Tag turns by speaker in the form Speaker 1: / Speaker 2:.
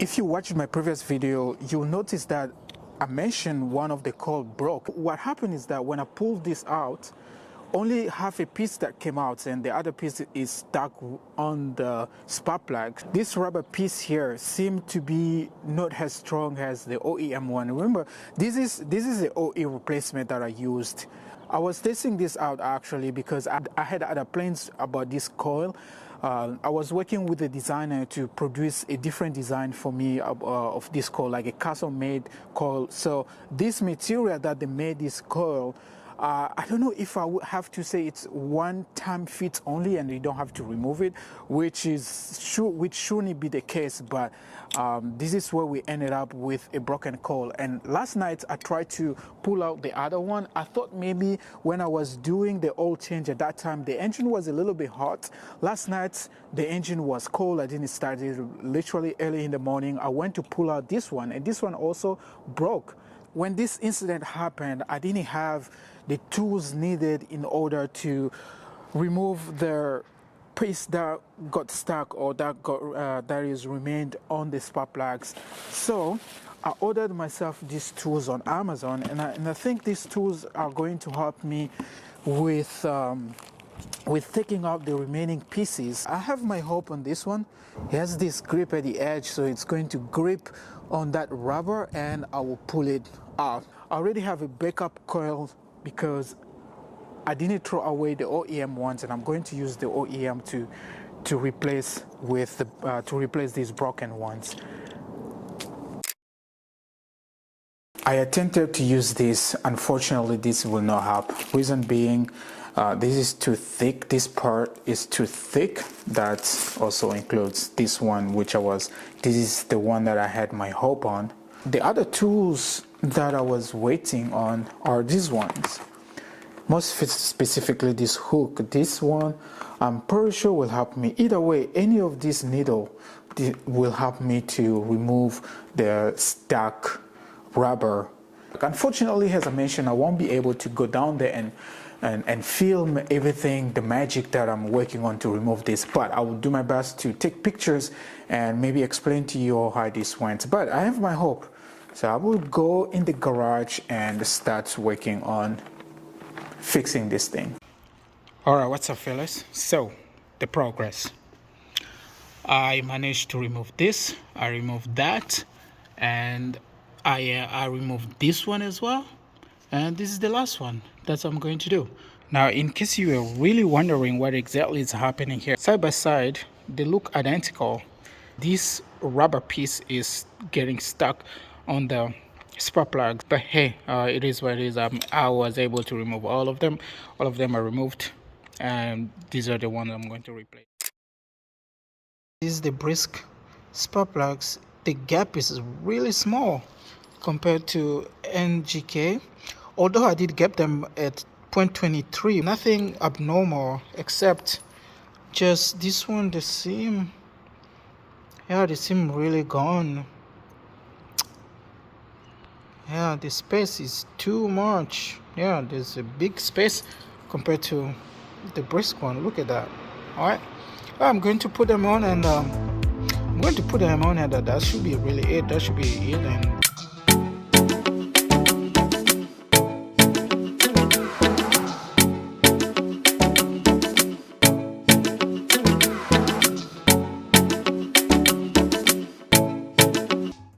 Speaker 1: If you watched my previous video, you'll notice that I mentioned one of the coil broke. What happened is that when I pulled this out, only half a piece that came out and the other piece is stuck on the spark plug. This rubber piece here seemed to be not as strong as the OEM one. Remember, this is the OE replacement that I used. I was testing this out actually because I had other plans about this coil. I was working with a designer to produce a different design for me of this coil, like a custom-made coil. So this material that they made this coil, I don't know if I would have to say it's one-time fit only and you don't have to remove it, which shouldn't be the case, but this is where we ended up with a broken coil. And last night I tried to pull out the other one. I thought maybe when I was doing the oil change at that time, the engine was a little bit hot. Last night the engine was cold. I didn't start it literally early in the morning. I went to pull out this one and this one also broke. When this incident happened, I didn't have the tools needed in order to remove the piece that got stuck or that is remained on the spark plugs. So I ordered myself these tools on Amazon, and I think these tools are going to help me with taking out the remaining pieces. I have my hope on this one. It has this grip at the edge, so it's going to grip on that rubber and I will pull it out. I already have a backup coil because I didn't throw away the OEM ones, and I'm going to use the OEM to replace these broken ones. I attempted to use this. Unfortunately, this will not help. Reason being, this is too thick. This part is too thick. That also includes this one, this is the one that I had my hope on. The other tools that I was waiting on are these ones. Most specifically this hook. This one I'm pretty sure will help me. Either way, any of this needle will help me to remove the stuck rubber. Unfortunately, as I mentioned, I won't be able to go down there and film everything, the magic that I'm working on to remove this, but I will do my best to take pictures and maybe explain to you how this went. But I have my hope, so I will go in the garage and start working on fixing this thing. All right, what's up, fellas? So the progress, I managed to remove this, I removed that, and I removed this one as well, and this is the last one that I'm going to do. Now, in case you were really wondering what exactly is happening here, side by side they look identical. This rubber piece is getting stuck on the spark plug, but hey, it is what it is. I was able to remove all of them are removed, and these are the ones I'm going to replace. This is the brisk spark plugs. The gap is really small compared to NGK, although I did get them at 0.23. Nothing abnormal except just this one, they seem really gone. Yeah, the space is too much. Yeah, there's a big space compared to the brisk one. Look at that. All right, I'm going to put them on, and that should be really it. That should be it. And